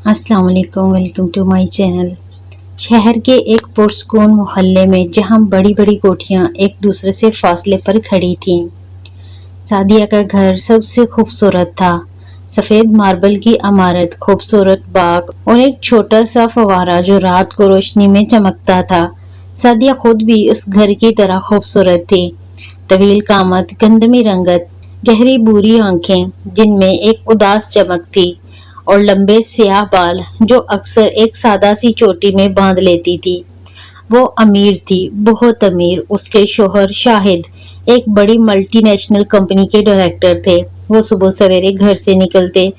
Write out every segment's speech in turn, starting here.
अस्सलाम वालेकुम, welcome to my channel. शहर के एक पुरसकून मोहल्ले में जहां बड़ी बड़ी कोठियां एक दूसरे से फासले पर खड़ी थीं, सादिया का घर सबसे खूबसूरत था। सफेद मार्बल की इमारत, खूबसूरत बाग और एक छोटा सा फव्वारा जो रात को रोशनी में चमकता था। सादिया खुद भी उस घर की तरह खूबसूरत थी। तवील कामत, गंदमी रंगत, गहरी भूरी आंखें जिनमें एक उदास चमक थी और लंबे स्याह बाल जो अक्सर एक सादा सी चोटी में बांध लेती थी। वो अमीर थी, बहुत अमीर। उसके शोहर शाहिद एक बड़ी मल्टीनेशनल कंपनी के डायरेक्टर थे। वो सुबह सवेरे घर से निकलते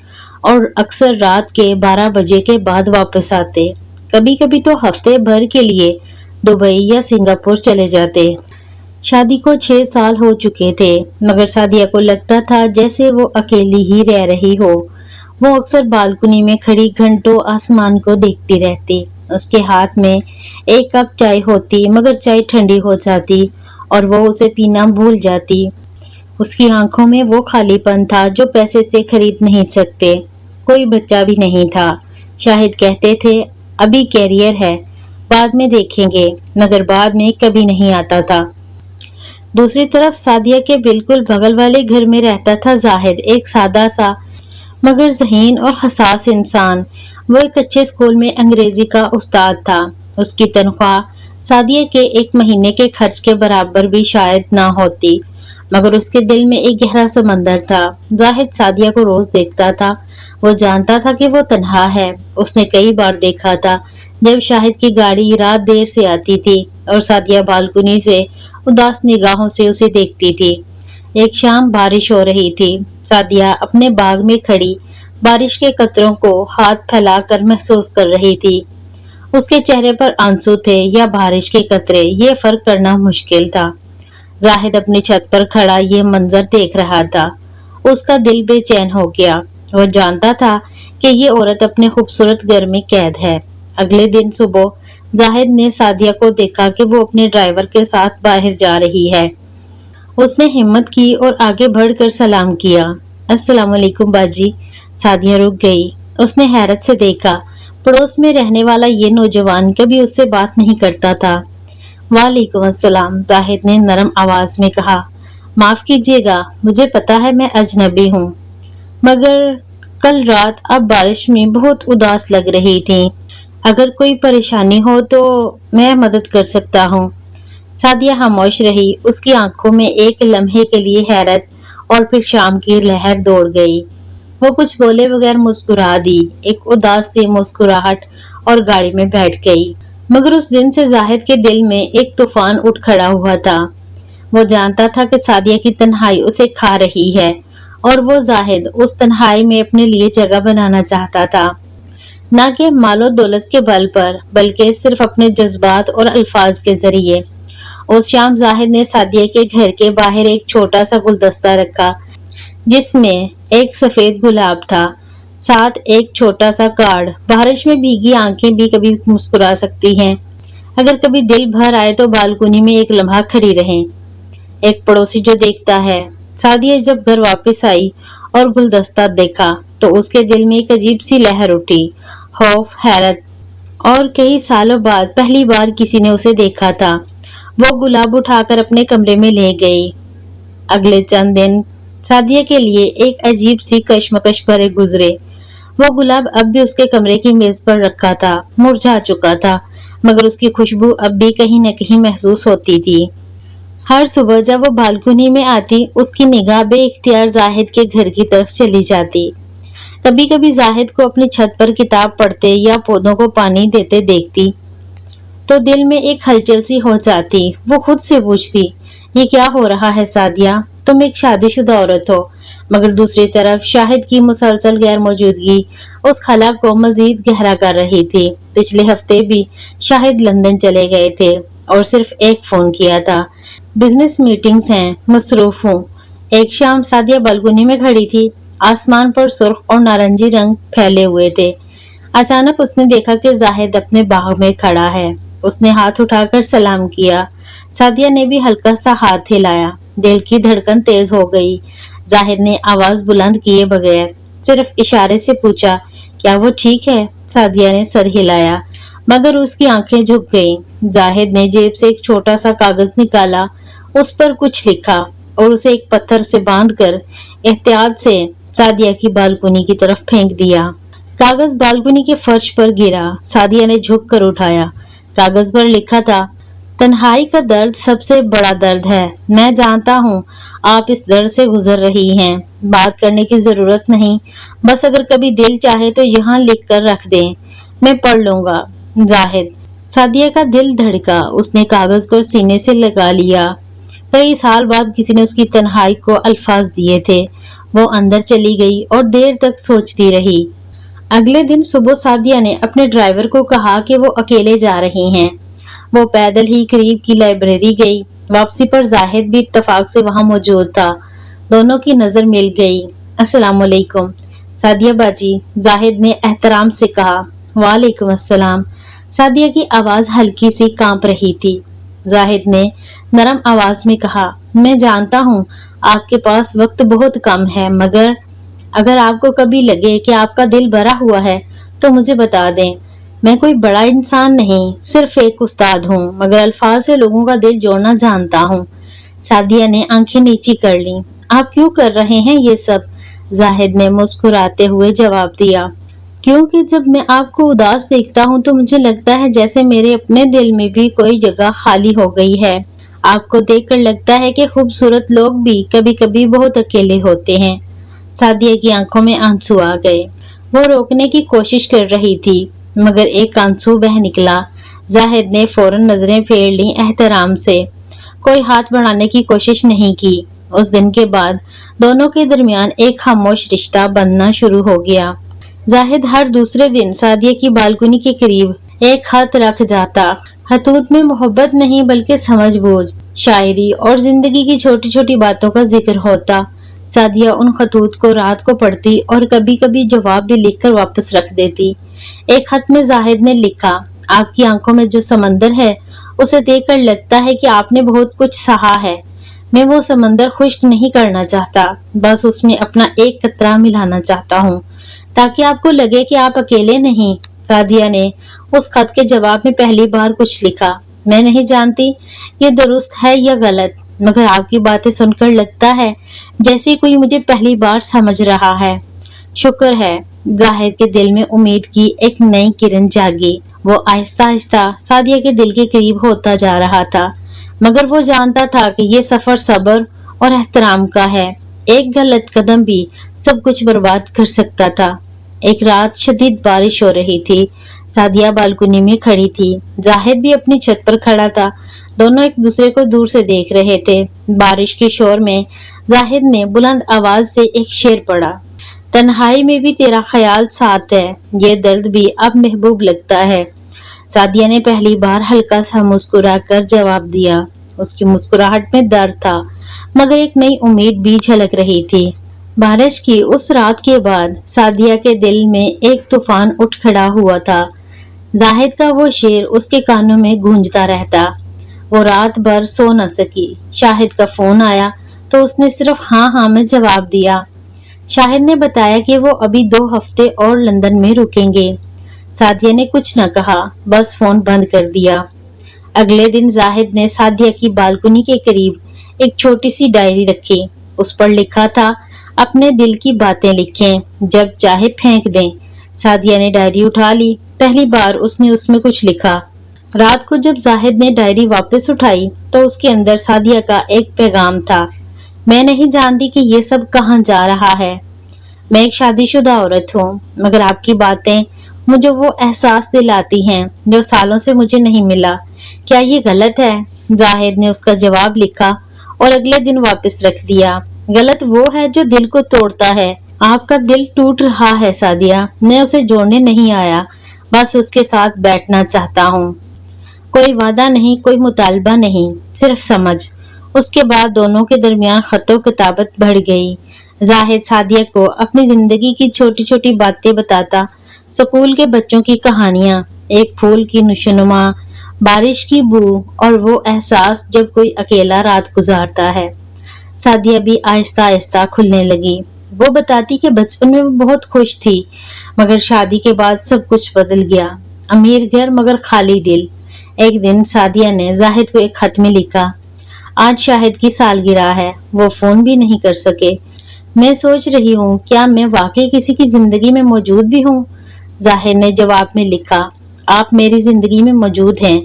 और अक्सर रात के 12 बजे के बाद वापस आते। कभी कभी तो हफ्ते भर के लिए दुबई या सिंगापुर चले जाते। शादी को 6 साल हो चुके थे, मगर सादिया को लगता था जैसे वो अकेली ही रह रही हो। वो अक्सर बालकनी में खड़ी घंटों आसमान को देखती रहती। उसके हाथ में एक कप चाय होती, मगर चाय ठंडी हो जाती और वो उसे पीना भूल जाती। उसकी आंखों में वो खालीपन था जो पैसे से खरीद नहीं सकते। कोई बच्चा भी नहीं था। शाहिद कहते थे, अभी कैरियर है, बाद में देखेंगे, मगर बाद में कभी नहीं आता था। दूसरी तरफ सादिया के बिल्कुल बगल वाले घर में रहता था जाहिद, एक सादा सा मगर ज़हीन और हसास इंसान। वो एक अच्छे स्कूल में अंग्रेजी का उस्ताद था। उसकी तनख्वाह सादिया के एक महीने के खर्च के बराबर भी शायद ना होती, मगर उसके दिल में एक गहरा समंदर था। जाहिद सादिया को रोज देखता था। वो जानता था कि वो तन्हा है। उसने कई बार देखा था जब शाहिद की गाड़ी रात देर से आती थी और सादिया बालकनी से उदास निगाहों से उसे देखती थी। एक शाम बारिश हो रही थी। सादिया अपने बाग में खड़ी बारिश के कतरों को हाथ फैलाकर महसूस कर रही थी। उसके चेहरे पर आंसू थे या बारिश के कतरे, ये फर्क करना मुश्किल था। जाहिद अपनी छत पर खड़ा ये मंजर देख रहा था। उसका दिल बेचैन हो गया। वो जानता था कि ये औरत अपने खूबसूरत घर में कैद है। अगले दिन सुबह जाहिद ने सादिया को देखा कि वो अपने ड्राइवर के साथ बाहर जा रही है। उसने हिम्मत की और आगे बढ़कर सलाम किया। अस्सलाम वालेकुम बाजी। सादिया रुक गई। उसने हैरत से देखा, पड़ोस में रहने वाला ये नौजवान कभी उससे बात नहीं करता था। वालेकुम अस्सलाम, जाहिद ने नरम आवाज में कहा। माफ कीजिएगा, मुझे पता है मैं अजनबी हूँ, मगर कल रात आप बारिश में बहुत उदास लग रही थी। अगर कोई परेशानी हो तो मैं मदद कर सकता हूँ। सादिया खामोश रही। उसकी आंखों में एक लम्हे के लिए हैरत और फिर शाम की लहर दौड़ गई। वो कुछ बोले बगैर मुस्कुरा दी, एक उदास सी मुस्कुराहट, और गाड़ी में बैठ गई। मगर उस दिन से जाहिद के दिल में एक तूफान उठ खड़ा हुआ था। वो जानता था कि सादिया की तन्हाई उसे खा रही है और वो जाहिद उस तन्हाई में अपने लिए जगह बनाना चाहता था, ना कि मालो दौलत के बल पर, बल्कि सिर्फ अपने जज्बात और अल्फाज के जरिए। उस शाम जाहिद ने सादिया के घर के बाहर एक छोटा सा गुलदस्ता रखा जिसमें एक सफेद गुलाब था, साथ एक छोटा सा कार्ड। बारिश में भीगी आंखें भी कभी मुस्कुरा सकती हैं। अगर कभी दिल भर आए तो बालकनी में एक लम्हा खड़ी रहें। एक पड़ोसी जो देखता है। सादिया जब घर वापस आई और गुलदस्ता देखा तो उसके दिल में एक अजीब सी लहर उठी, खौफ, हैरत, और कई सालों बाद पहली बार किसी ने उसे देखा था। वो गुलाब उठाकर अपने कमरे में ले गई। अगले चंद दिन सादिया के लिए एक अजीब सी कश्मकश भरे गुजरे। वो गुलाब अब भी उसके कमरे की मेज पर रखा था, मुरझा चुका था, मगर उसकी खुशबू अब भी कहीं न कहीं महसूस होती थी। हर सुबह जब वो बालकनी में आती, उसकी निगाह बेइख्तियार जाहिद के घर की तरफ चली जाती। कभी कभी जाहिद को अपनी छत पर किताब पढ़ते या पौधों को पानी देते देखती तो दिल में एक हलचल सी हो जाती। वो खुद से पूछती, ये क्या हो रहा है सादिया, तुम एक शादीशुदा औरत हो। मगर दूसरी तरफ शाहिद की मुसलसल गैर मौजूदगी उस खला को मजीद गहरा कर रही थी। पिछले हफ्ते भी शाहिद लंदन चले गए थे और सिर्फ एक फोन किया था, बिजनेस मीटिंग्स हैं, मसरूफ हूँ। एक शाम सादिया बालकनी में खड़ी थी। आसमान पर सुर्ख और नारंगी रंग फैले हुए थे। अचानक उसने देखा कि जाहिद अपने बाग में खड़ा है। उसने हाथ उठाकर सलाम किया। सादिया ने भी हल्का सा हाथ हिलाया। दिल की धड़कन तेज हो गई। जाहिद ने आवाज बुलंद किए बगैर सिर्फ इशारे से पूछा, क्या वो ठीक है? सादिया ने सर हिलाया, मगर उसकी आंखें झुक गईं। जाहिद ने जेब से एक छोटा सा कागज निकाला, उस पर कुछ लिखा और उसे एक पत्थर से बांधकर एहतियात से सादिया की बालकनी की तरफ फेंक दिया। कागज बालकनी के फर्श पर गिरा। सादिया ने झुक कर उठाया। कागज पर लिखा था, तन्हाई का दर्द सबसे बड़ा दर्द है। मैं जानता हूँ आप इस दर्द से गुजर रही हैं। बात करने की जरूरत नहीं, बस अगर कभी दिल चाहे तो यहाँ लिख कर रख दें, मैं पढ़ लूंगा। जाहिद। सादिया का दिल धड़का। उसने कागज को सीने से लगा लिया। कई साल बाद किसी ने उसकी तन्हाई को अल्फाज दिए थे। वो अंदर चली गई और देर तक सोचती रही। अगले दिन सुबह सादिया ने अपने ड्राइवर को कहा कि वो अकेले जा रही हैं। वो पैदल ही करीब की लाइब्रेरी गई। वापसी पर जाहिद भी इत्तेफाक से वहां मौजूद था। दोनों की नजर मिल गई। अस्सलाम वालेकुम सादिया बाजी, जाहिद ने एहतराम से कहा। वालेकुम अस्सलाम। सादिया की आवाज हल्की सी कांप रही थी। जाहिद ने नरम आवाज में कहा, मैं जानता हूँ आपके पास वक्त बहुत कम है, मगर अगर आपको कभी लगे कि आपका दिल भरा हुआ है तो मुझे बता दें। मैं कोई बड़ा इंसान नहीं, सिर्फ एक उस्ताद हूँ, मगर अल्फाज से लोगों का दिल जोड़ना जानता हूँ। सादिया ने आंखें नीची कर ली। आप क्यों कर रहे हैं ये सब? जाहिद ने मुस्कुराते हुए जवाब दिया, क्योंकि जब मैं आपको उदास देखता हूँ तो मुझे लगता है जैसे मेरे अपने दिल में भी कोई जगह खाली हो गई है। आपको देखकर लगता है कि खूबसूरत लोग भी कभी कभी बहुत अकेले होते हैं। सादिया की आंखों में आंसू आ गए। वो रोकने की कोशिश कर रही थी, मगर एक आंसू बह निकला। जाहिद ने फौरन नजरें फेर ली एहतराम से। कोई हाथ बढ़ाने की कोशिश नहीं की। उस दिन के बाद दोनों के दरमियान एक खामोश रिश्ता बनना शुरू हो गया। जाहिद हर दूसरे दिन सादिया की बालकनी के करीब एक खत रख जाता। खतूत में मोहब्बत नहीं बल्कि समझबूझ, शायरी और जिंदगी की छोटी छोटी बातों का जिक्र होता। सादिया उन खतूत को रात को पढ़ती और कभी कभी जवाब भी लिखकर वापस रख देती। एक खत में जाहिद ने लिखा, आपकी आंखों में जो समंदर है उसे देखकर लगता है कि आपने बहुत कुछ सहा है। मैं वो समंदर खुश्क नहीं करना चाहता, बस उसमें अपना एक कतरा मिलाना चाहता हूँ, ताकि आपको लगे कि आप अकेले नहीं। सादिया ने उस खत के जवाब में पहली बार कुछ लिखा। मैं नहीं जानती ये दुरुस्त है या गलत, मगर आपकी बातें सुनकर लगता है जैसे कोई मुझे पहली बार समझ रहा है। शुक्र है। जाहिद के दिल में उम्मीद की एक नई किरण जागी। वो आहिस्ता आहिस्ता सादिया के दिल के करीब होता जा रहा था, मगर वो जानता था कि ये सफर सब्र और एहतराम का है। एक गलत कदम भी सब कुछ बर्बाद कर सकता था। एक रात शदीद बारिश हो रही थी। सादिया बालकनी में खड़ी थी। जाहिद भी अपनी छत पर खड़ा था। दोनों एक दूसरे को दूर से देख रहे थे। बारिश के शोर में जाहिद ने बुलंद आवाज से एक शेर पढ़ा, तन्हाई में भी तेरा ख्याल साथ है, ये दर्द भी अब महबूब लगता है। सादिया ने पहली बार हल्का सा मुस्कुराकर जवाब दिया। उसकी मुस्कुराहट में दर्द था, मगर एक नई उम्मीद भी झलक रही थी। बारिश की उस रात के बाद सादिया के दिल में एक तूफान उठ खड़ा हुआ था। जाहिद का वो शेर उसके कानों में गूंजता रहता। वो रात भर सो न सकी। शाहिद का फोन आया तो उसने सिर्फ हाँ हाँ में जवाब दिया। शाहिद ने बताया कि वो अभी 2 हफ्ते और लंदन में रुकेंगे। सादिया ने कुछ न कहा, बस फोन बंद कर दिया। अगले दिन जाहिद ने सादिया की बालकनी के करीब एक छोटी सी डायरी रखी। उस पर लिखा था, अपने दिल की बातें लिखें, जब चाहे फेंक दें। सादिया ने डायरी उठा ली। पहली बार उसने उसमें कुछ लिखा। रात को जब जाहिद ने डायरी वापस उठाई तो उसके अंदर सादिया का एक पैगाम था। मैं नहीं जानती कि ये सब कहाँ जा रहा है। मैं एक शादीशुदा औरत हूँ, मगर आपकी बातें मुझे वो एहसास दिलाती हैं जो सालों से मुझे नहीं मिला। क्या ये गलत है? जाहिद ने उसका जवाब लिखा और अगले दिन वापस रख दिया। गलत वो है जो दिल को तोड़ता है। आपका दिल टूट रहा है सादिया। मैं उसे जोड़ने नहीं आया, बस उसके साथ बैठना चाहता हूँ। कोई वादा नहीं, कोई मुतालबा नहीं, सिर्फ समझ। उसके बाद दोनों के दरमियान खतो किताबत बढ़ गई। जाहिद सादिया को अपनी जिंदगी की छोटी छोटी बातें बताता, स्कूल के बच्चों की कहानियां, एक फूल की नशोनुमा, बारिश की बू और वो एहसास जब कोई अकेला रात गुजारता है। सादिया भी आहिस्ता आहिस्ता खुलने लगी। वो बताती कि बचपन में वो बहुत खुश थी, مگر شادی کے بعد سب کچھ بدل گیا، امیر گھر مگر خالی دل۔ ایک دن سعدیہ نے زاہد کو ایک خط میں لکھا، آج شاہد کی سالگرہ ہے، وہ فون بھی نہیں کر سکے، میں سوچ رہی ہوں کیا میں واقعی کسی کی زندگی میں موجود بھی ہوں۔ زاہد نے جواب میں لکھا، آپ میری زندگی میں موجود ہیں،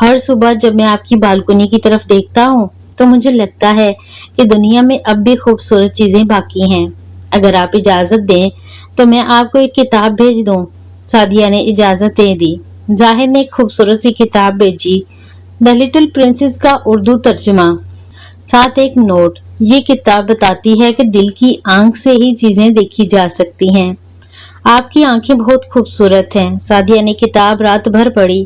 ہر صبح جب میں آپ کی بالکنی کی طرف دیکھتا ہوں تو مجھے لگتا ہے کہ دنیا میں اب بھی خوبصورت چیزیں باقی ہیں، اگر آپ اجازت دیں تو میں آپ کو ایک کتاب بھیج دوں۔ سعدیہ نے اجازت دے دی۔ زاہد نے ایک خوبصورت سی کتاب بھیجی، دی لٹل پرنسس کا اردو ترجمہ، ساتھ ایک نوٹ، یہ کتاب بتاتی ہے کہ دل کی آنکھ سے ہی چیزیں دیکھی جا سکتی ہیں، آپ کی آنکھیں بہت خوبصورت ہیں۔ سعدیہ نے کتاب رات بھر پڑھی،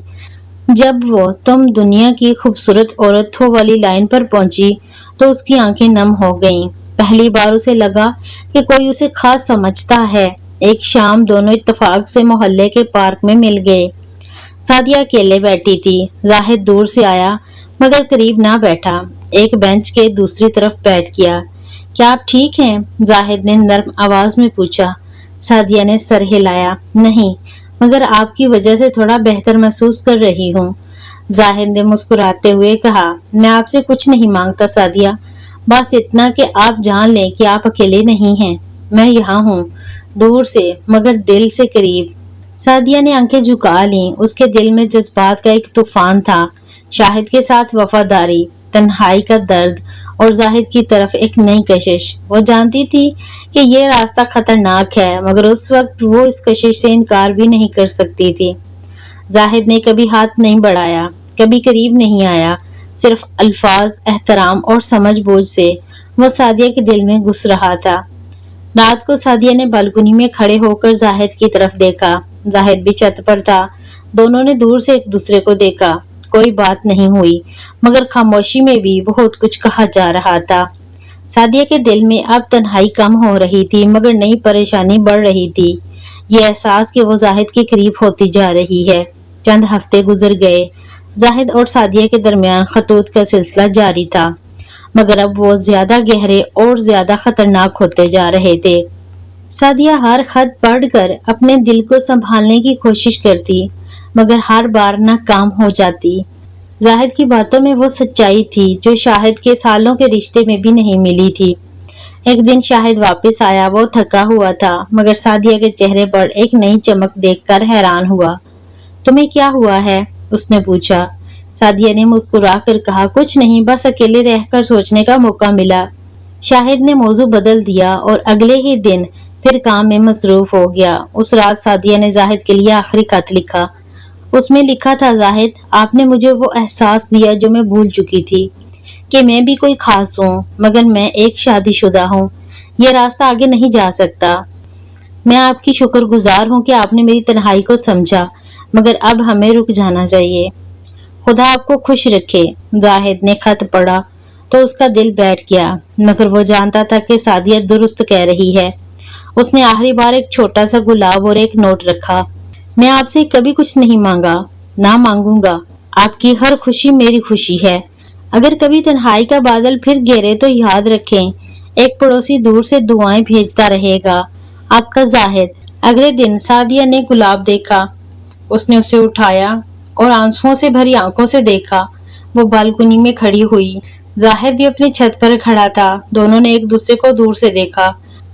جب وہ تم دنیا کی خوبصورت عورت ہو والی لائن پر پہنچی تو اس کی آنکھیں نم ہو گئیں، پہلی بار اسے لگا کہ کوئی اسے خاص سمجھتا ہے۔ ایک شام دونوں اتفاق سے محلے کے پارک میں مل گئے۔ سعدیہ اکیلے بیٹھی تھی، زاہد دور سے آیا مگر قریب نہ بیٹھا، ایک بینچ کے دوسری طرف بیٹھ گیا۔ کیا آپ ٹھیک ہیں؟ زاہد نے نرم آواز میں پوچھا۔ سعدیہ نے سر ہلایا، نہیں، مگر آپ کی وجہ سے تھوڑا بہتر محسوس کر رہی ہوں۔ زاہد نے مسکراتے ہوئے کہا، میں آپ سے کچھ نہیں مانگتا سعدیہ، بس اتنا کہ آپ جان لیں کہ آپ اکیلے نہیں ہیں، میں یہاں ہوں، دور سے مگر دل سے قریب۔ سعدیہ نے آنکھیں جھکا لیں، اس کے دل میں جذبات کا ایک طوفان تھا، شاہد کے ساتھ وفاداری، تنہائی کا درد اور زاہد کی طرف ایک نئی کشش۔ وہ جانتی تھی کہ یہ راستہ خطرناک ہے مگر اس وقت وہ اس کشش سے انکار بھی نہیں کر سکتی تھی۔ زاہد نے کبھی ہاتھ نہیں بڑھایا، کبھی قریب نہیں آیا، صرف الفاظ، احترام اور سمجھ بوجھ سے وہ سعدیہ کے دل میں گھس رہا تھا۔ رات کو سعدیہ نے بالکنی میں کھڑے ہو کر زاہد کی طرف دیکھا، زاہد بھی چھت پر تھا، دونوں نے دور سے ایک دوسرے کو دیکھا، کوئی بات نہیں ہوئی مگر خاموشی میں بھی بہت کچھ کہا جا رہا تھا۔ سعدیہ کے دل میں اب تنہائی کم ہو رہی تھی مگر نئی پریشانی بڑھ رہی تھی، یہ احساس کہ وہ زاہد کے قریب ہوتی جا رہی ہے۔ چند ہفتے گزر گئے، زاہد اور سعدیہ کے درمیان خطوط کا سلسلہ جاری تھا مگر اب وہ زیادہ گہرے اور زیادہ خطرناک ہوتے جا رہے تھے۔ سعدیہ ہر خط پڑھ کر اپنے دل کو سنبھالنے کی کوشش کرتی مگر ہر بار ناکام ہو جاتی۔ زاہد کی باتوں میں وہ سچائی تھی جو شاہد کے سالوں کے رشتے میں بھی نہیں ملی تھی۔ ایک دن شاہد واپس آیا، وہ تھکا ہوا تھا مگر سعدیہ کے چہرے پر ایک نئی چمک دیکھ کر حیران ہوا۔ تمہیں کیا ہوا ہے؟ اس نے پوچھا۔ سعدیہ نے مسکرا کر کہا، کچھ نہیں، بس اکیلے رہ کر سوچنے کا موقع ملا۔ شاہد نے موضوع بدل دیا اور اگلے ہی دن پھر کام میں مصروف ہو گیا۔ اس رات سعدیہ نے زاہد کے لیے آخری خط لکھا۔ اس میں لکھا تھا، زاہد، آپ نے مجھے وہ احساس دیا جو میں بھول چکی تھی، کہ میں بھی کوئی خاص ہوں مگر میں ایک شادی شدہ ہوں، یہ راستہ آگے نہیں جا سکتا۔ میں آپ کی شکر گزار ہوں کہ آپ نے میری تنہائی کو سمجھا مگر اب ہمیں رک جانا چاہیے۔ خدا آپ کو خوش رکھے۔ زاہد نے خط پڑھا تو اس کا دل بیٹھ گیا مگر وہ جانتا تھا کہ سعدیہ درست کہہ رہی ہے۔ اس نے آخری بار ایک چھوٹا سا گلاب اور ایک نوٹ رکھا، میں آپ سے کبھی کچھ نہیں مانگا، نہ مانگوں گا، آپ کی ہر خوشی میری خوشی ہے، اگر کبھی تنہائی کا بادل پھر گھیرے تو یاد رکھیں، ایک پڑوسی دور سے دعائیں بھیجتا رہے گا، آپ کا زاہد۔ اگلے دن سعدیہ نے گلاب دیکھا، اس نے اسے اٹھایا اور آنسوؤں سے بھری آنکھوں سے دیکھا۔ وہ بالکنی میں کھڑی ہوئی، زاہد بھی اپنی چھت پر کھڑا تھا، دونوں نے ایک دوسرے کو دور سے دیکھا،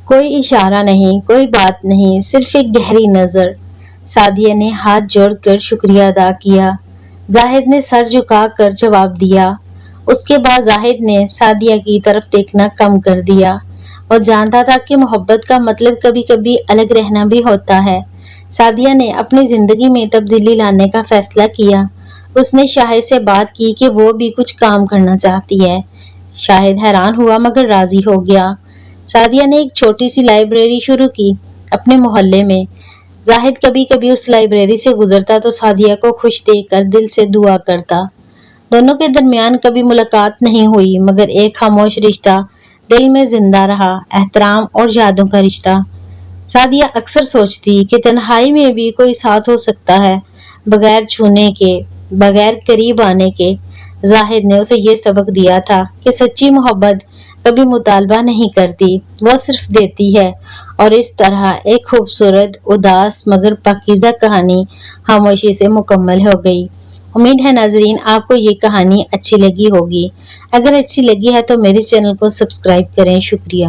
کوئی اشارہ نہیں، کوئی بات نہیں، صرف ایک گہری نظر۔ سعدیہ نے ہاتھ جوڑ کر شکریہ ادا کیا، زاہد نے سر جھکا کر جواب دیا۔ اس کے بعد زاہد نے سعدیہ کی طرف دیکھنا کم کر دیا، وہ جانتا تھا کہ محبت کا مطلب کبھی کبھی الگ رہنا بھی ہوتا ہے۔ سعدیہ نے اپنی زندگی میں تبدیلی لانے کا فیصلہ کیا، اس نے شاہد سے بات کی کہ وہ بھی کچھ کام کرنا چاہتی ہے۔ شاہد حیران ہوا مگر راضی ہو گیا۔ سعدیہ نے ایک چھوٹی سی لائبریری شروع کی اپنے محلے میں، زاہد کبھی کبھی اس لائبریری سے گزرتا تو سعدیہ کو خوش دیکھ کر دل سے دعا کرتا۔ دونوں کے درمیان کبھی ملاقات نہیں ہوئی مگر ایک خاموش رشتہ دل میں زندہ رہا، احترام اور یادوں کا رشتہ۔ سعدیہ اکثر سوچتی کہ تنہائی میں بھی کوئی ساتھ ہو سکتا ہے، بغیر چھونے کے، بغیر قریب آنے کے۔ زاہد نے اسے یہ سبق دیا تھا کہ سچی محبت کبھی مطالبہ نہیں کرتی، وہ صرف دیتی ہے اور اس طرح ایک خوبصورت اداس مگر پاکیزہ کہانی خاموشی سے مکمل ہو گئی۔ امید ہے ناظرین آپ کو یہ کہانی اچھی لگی ہوگی۔ اگر اچھی لگی ہے تو میرے چینل کو سبسکرائب کریں۔ شکریہ۔